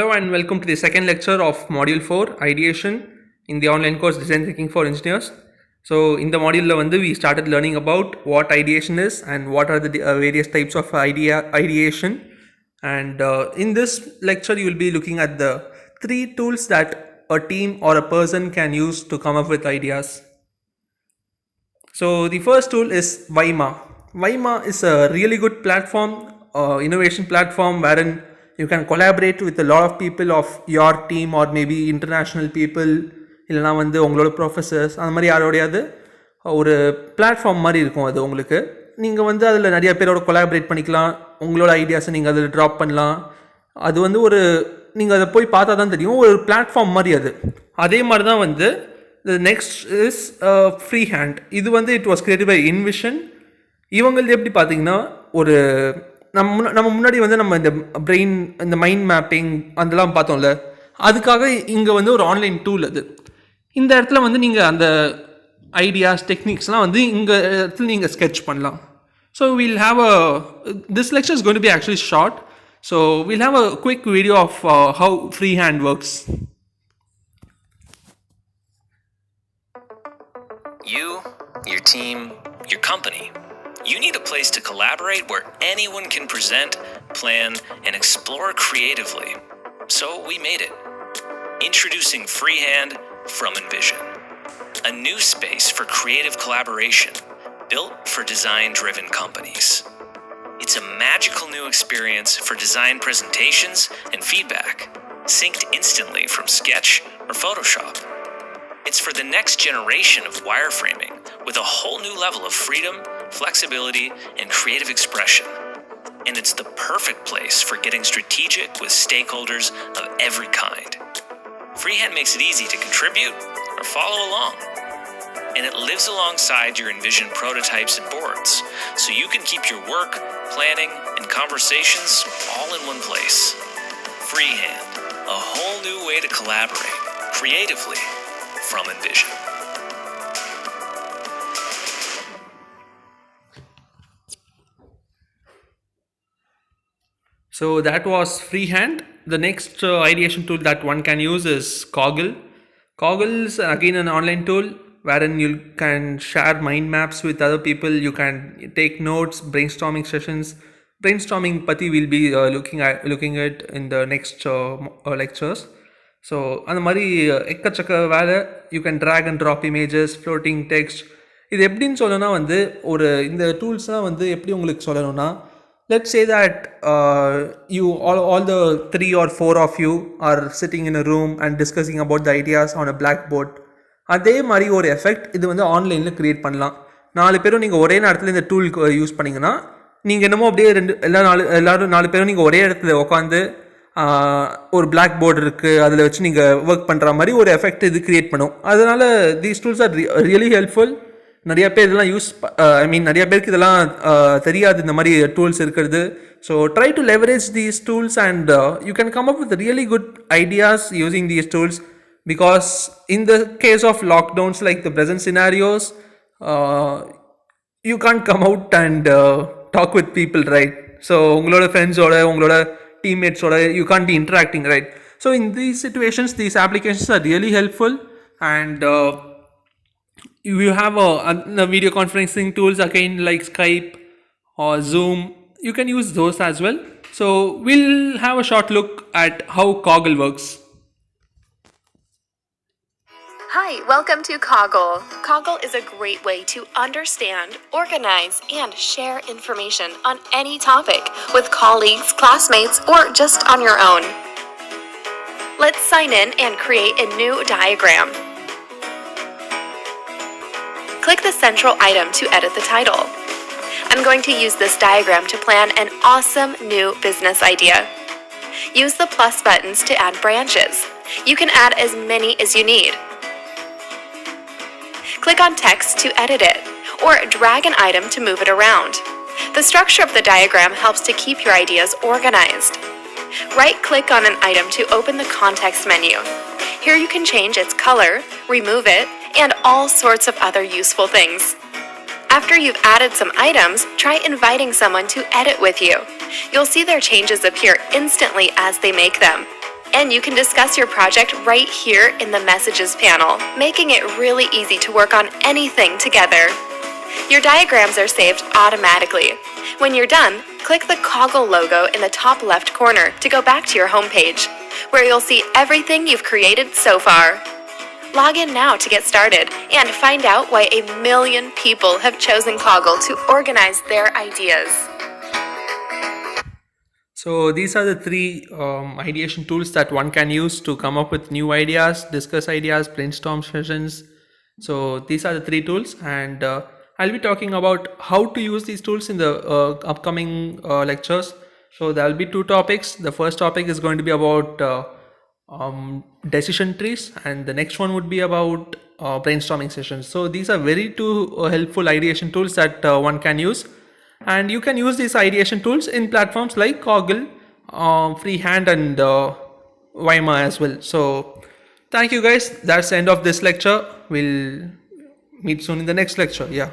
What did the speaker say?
Hello and welcome to the second lecture of Module 4, Ideation, in the online course Design Thinking for Engineers. So, in the module, we started learning about what ideation is and what are the various types of ideation. And in this lecture, you will be looking at the 3 tools that a team or a person can use to come up with ideas. So, the first tool is Viima. Viima is a really good platform, innovation platform wherein you can collaborate with a lot of people of your team or maybe international people இல்லைனா வந்து உங்களோட professors அந்த மாதிரி யாரோடையாவது ஒரு platform மாதிரி இருக்கும். அது உங்களுக்கு நீங்கள் வந்து அதில் நிறைய பேரோட கொலாபரேட் பண்ணிக்கலாம், உங்களோட ஐடியாஸை நீங்கள் அதில் ட்ராப் பண்ணலாம். அது வந்து ஒரு நீங்கள் அதை போய் பார்த்தா தான் தெரியும், ஒரு பிளாட்ஃபார்ம் மாதிரி அது. அதே மாதிரி தான் வந்து நெக்ஸ்ட் இஸ் Freehand. இது வந்து it was created by Invision. இவங்களது எப்படி பார்த்தீங்கன்னா, ஒரு நம்ம முன்னாடி வந்து நம்ம இந்த பிரெயின் இந்த மைண்ட் மேப்பிங் அதெல்லாம் பார்த்தோம்ல, அதுக்காக இங்கே வந்து ஒரு ஆன்லைன் டூல் அது. இந்த இடத்துல வந்து நீங்கள் அந்த ஐடியாஸ் டெக்னிக்ஸ்லாம் வந்து இங்கே இடத்துல நீங்கள் ஸ்கெட்ச் பண்ணலாம். So we'll have this lecture is going to be actually short. So we'll have a quick video of how Freehand works. You, your team, your company. You need a place to collaborate where anyone can present, plan, and explore creatively. So we made it. Introducing Freehand from Envision, a new space for creative collaboration built for design-driven companies. It's a magical new experience for design presentations and feedback, synced instantly from Sketch or Photoshop. It's for the next generation of wireframing with a whole new level of freedom, flexibility, and creative expression. And it's the perfect place for getting strategic with stakeholders of every kind. Freehand makes it easy to contribute or follow along. And it lives alongside your Envision prototypes and boards, so you can keep your work, planning, and conversations all in one place. Freehand, a whole new way to collaborate creatively from Envision. So that was Freehand. The next ideation tool that one can use is Coggle. Coggle is again an online tool wherein you can share mind maps with other people. You can take notes, brainstorming sessions. Brainstorming pati will be looking at in the next lectures. So அந்த மாதிரி எக்கச்சக்க வேலை. You can drag and drop images, floating text. இது எப்படின்னு சொல்லணும்னா வந்து ஒரு இந்த டூல்ஸ்லாம் வந்து எப்படி உங்களுக்கு சொல்லணும்னா, let's say that you all the 3 or 4 of you are sitting in a room and discussing about the ideas on a blackboard. அதே மாதிரி ஒரு எஃபெக்ட் இது வந்து ஆன்லைனில் க்ரியேட் பண்ணலாம். 4 பேரும் நீங்கள் ஒரே நேரத்தில் இந்த டூல் யூஸ் பண்ணிங்கன்னா, நீங்கள் என்னமோ அப்படியே எல்லாரும் 4 பேரும் நீங்கள் ஒரே இடத்துல உட்காந்து ஒரு பிளாக் போர்டு இருக்குது, அதில் வச்சு நீங்கள் ஒர்க் பண்ணுற மாதிரி ஒரு எஃபெக்ட் இது க்ரியேட் பண்ணும். அதனால் these tools are really helpful. நிறைய பேர் இதெல்லாம் நிறைய பேருக்கு இதெல்லாம் தெரியாது, இந்த மாதிரி டூல்ஸ் இருக்கிறது. So try to leverage these tools and you can come up with really good ideas using these tools. Because in the case of lockdowns like the present scenarios, you can't come out and talk with people, right? So உங்களோட ஃப்ரெண்ட்ஸோட, உங்களோட teammates-ஓட you can't be interacting, right? So in these situations, these applications are really helpful. And you have a video conferencing tools again like Skype or Zoom. You can use those as well. So we'll have a short look at how Coggle works. Hi, welcome to Coggle. Coggle is a great way to understand, organize, and share information on any topic with colleagues, classmates, or just on your own. Let's sign in and create a new diagram. Click the central item to edit the title. I'm going to use this diagram to plan an awesome new business idea. Use the plus buttons to add branches. You can add as many as you need. Click on text to edit it, or drag an item to move it around. The structure of the diagram helps to keep your ideas organized. Right-click on an item to open the context menu. Here you can change its color, remove it, and all sorts of other useful things. After you've added some items, try inviting someone to edit with you. You'll see their changes appear instantly as they make them. And you can discuss your project right here in the Messages panel, making it really easy to work on anything together. Your diagrams are saved automatically. When you're done, click the Coggle logo in the top left corner to go back to your homepage, where you'll see everything you've created so far. Log in now to get started and find out why 1 million people have chosen Coggle to organize their ideas. So these are the three ideation tools that one can use to come up with new ideas, discuss ideas, brainstorm sessions. So these are the three tools, and I'll be talking about how to use these tools in the upcoming lectures. So there will be two topics. The first topic is going to be about decision trees, and the next one would be about brainstorming sessions. So these are very two helpful ideation tools that one can use. And you can use these ideation tools in platforms like Coggle, Freehand, and Viima as well. So thank you guys. That's the end of this lecture. We'll meet soon in the next lecture. Yeah.